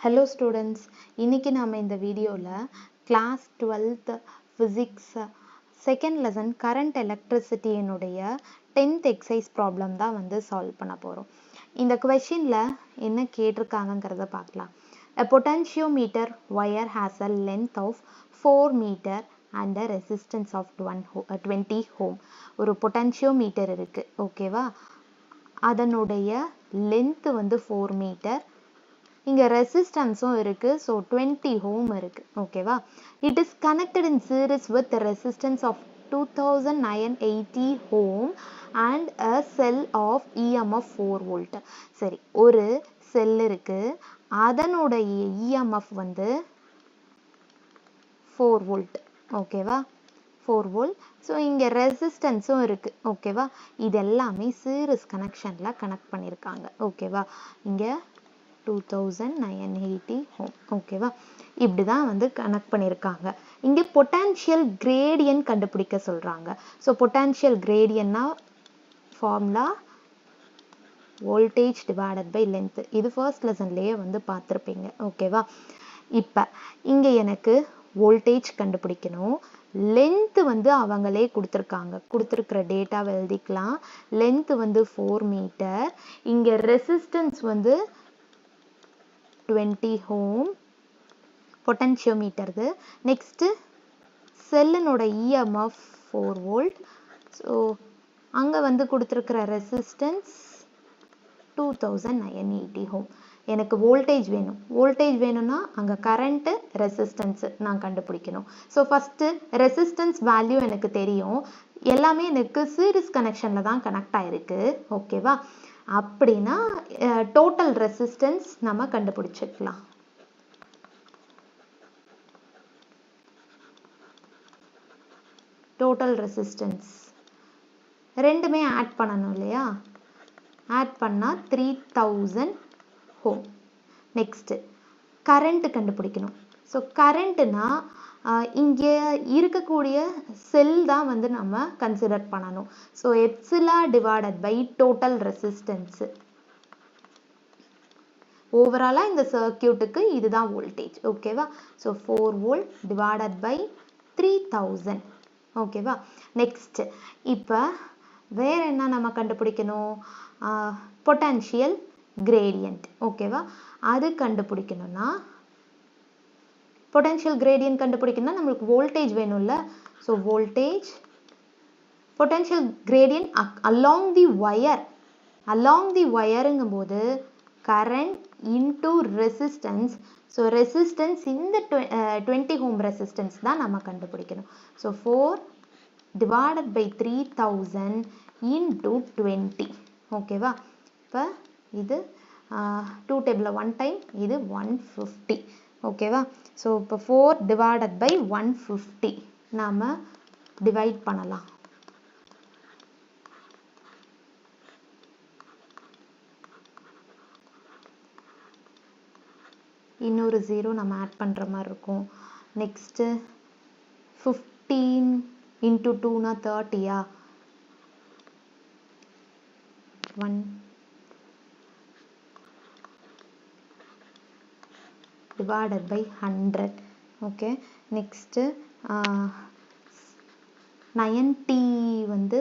Hello students, இன்னைக்கு நாம இந்த வீடியோல class 12th physics second lesson current electricity னுடைய 10th exercise problem தான் வந்து solve பண்ண போறோம். இந்த questionல என்ன கேட்டிருக்காங்கங்கறத பார்க்கலாம். A potentiometer wire has a length of 4 meter and a resistance of 20 ohm. ஒரு potentiometer இருக்கு, ஓகேவா? அதனுடைய length வந்து 4 meter. இங்க ரெசிஸ்டன்ஸும் இருக்கு, so 20 ohm இருக்கு, ஓகேவா? It is connected in series with the resistance of 2980 ohm and a cell of EMF 4 volt. சரி, ஒரு செல் இருக்கு, அதனுடைய EMF வந்து 4 volt, ஓகேவா? 4 volt. so இங்க ரெசிஸ்டன்ஸும் இருக்கு, ஓகேவா? இது எல்லாமே சீரிஸ் கனெக்ஷன்ல கனெக்ட் பண்ணிருக்காங்க, ஓகேவா? இங்க 2980 ohm, ஓகேவா? இப்படிதான் வந்து கனெக்ட் பண்ணிருக்காங்க. இங்க பொட்டன்ஷியல் கிரேடியன்ட் கண்டுபிடிக்க சொல்றாங்க. சோ பொட்டன்ஷியல் கிரேடியன்ட்னா formula voltage divided by length. இது ஃபர்ஸ்ட் லெசன்லயே வந்து பார்த்திருப்பீங்க, ஓகேவா? இப்ப இங்க எனக்கு வோல்டேஜ் கண்டுபிடிக்கணும். லென்த் வந்து அவங்களே கொடுத்திருக்காங்க, கொடுத்திருக்கிற டேட்டாவை எழுதிக்கலாம். லென்த் வந்து 4 மீட்டர். இங்க ரெசிஸ்டன்ஸ் வந்து 20 ohm பொட்டன்ஷியோமீட்டர். நெக்ஸ்ட் செல்லினோட EMF 4 volt. ஸோ அங்க வந்து கொடுத்திருக்கிற ரெசிஸ்டன்ஸ் 2980 ohm. எனக்கு வோல்டேஜ் வேணும். வோல்டேஜ் வேணும்னா அங்க கரண்ட் ரெசிஸ்டன்ஸ் நான் கண்டுபிடிக்கணும். ஸோ ஃபர்ஸ்ட் ரெசிஸ்டன்ஸ் வேல்யூ எனக்கு தெரியும். எல்லாமே எனக்கு சீரிஸ் கனெக்ஷன்ல தான் கனெக்ட் ஆயிருக்கு, ஓகேவா? அப்படின்னா டோட்டல் ரெசிஸ்டன்ஸ் நம்ம கண்டுபிடிச்சிக்கலாம். டோட்டல் ரெசிஸ்டன்ஸ் ரெண்டுமே ஆட் பண்ணணும் இல்லையா? ஆட் பண்ணா 3000 ohm. நெக்ஸ்ட் கரண்ட் கண்டுபிடிக்கணும். ஸோ கரண்ட்னா இங்க இருக்கக்கூடிய செல் தான் வந்து நம்ம கன்சிடர் பண்ணணும். So epsilon divided by total resistance. ஓவராலா இந்த சர்க்யூட்டுக்கு இதுதான் வோல்டேஜ், ஓகேவா? ஸோ 4 volt டிவைடட் பை 3000, ஓகேவா? நெக்ஸ்ட் இப்ப வேற என்ன நம்ம கண்டுபிடிக்கணும்? பொட்டன்ஷியல் கிரேடியன்ட், ஓகேவா? அது கண்டுபிடிக்கணும்னா பொட்டன்ஷியல் கிரேடியன்ட் கண்டுபிடிக்கணும்னா நம்மளுக்கு வோல்டேஜ் வேணும்ல. So voltage potential gradient along the wire. Along the வயருங்கும் போது current into resistance. So resistance இந்த 20 ohm ரெசிஸ்டன்ஸ் தான் நம்ம கண்டுபிடிக்கணும். ஸோ 4 டிவைடட் பை 3000 இன்டு 20, ஓகேவா? இப்போ இது 2 டேபிள் 1 டைம், இது 150, ஓகேவா? ஸோ இப்போ 4 டிவைடட் பை 150 நாம டிவைட் பண்ணலாம். இன்னொரு 0 நம்ம ஆட் பண்ற மாதிரி இருக்கும். நெக்ஸ்ட் 15 இன்டு 2னா 30யா? 1 divided by 100, okay? next 90 வந்து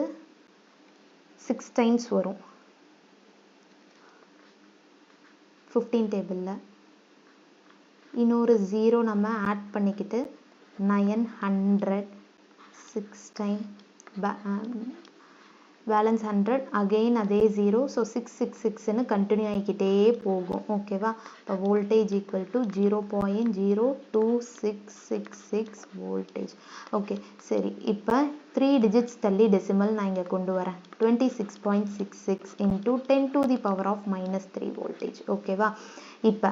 6 times வரும் 15 டேபிள்ல. இன்னொரு 0 நம்ம ஆட் பண்ணிக்கிட்டு 900 6 time பேலன்ஸ் 100, அகெயின் அதே 0. ஸோ 666 ன்னு கண்டினியூ ஆகிக்கிட்டே போகும், ஓகேவா? இப்போ voltage equal to 0.02666 voltage, okay? சரி, இப்போ 3 digits தள்ளி டெசிமல் நான் இங்கே கொண்டு வரேன். 26.66 into 10 to the power of -3 voltage, ஓகேவா? இப்போ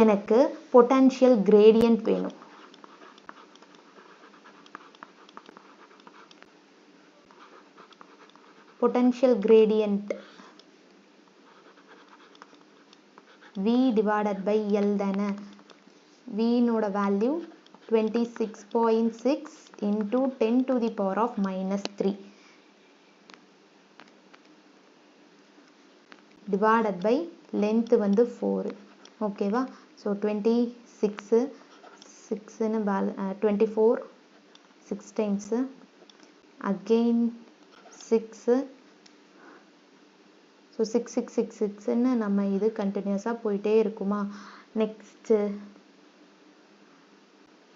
எனக்கு பொட்டன்ஷியல் கிரேடியன்ட் வேணும். potential gradient V divided by L தானே? V நோட value 26.6 into 10 to the power of -3 divided by length வந்து 4, ஓகேவா ஸோ 26 6ன்னு 24 6 times again 6 ஸோ 6666ன்னு நம்ம இது கண்டினியூஸாக போயிட்டே இருக்குமா next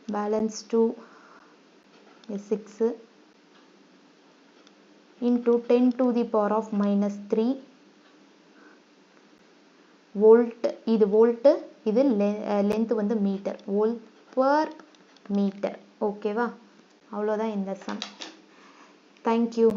balance 2 6 into 10 to the power of minus 3 volt இது வோல்ட் இது லென்த் வந்து மீட்டர் வோல்ட் per மீட்டர் ஓகேவா அவ்வளோதான் இந்த சம் தேங்க்யூ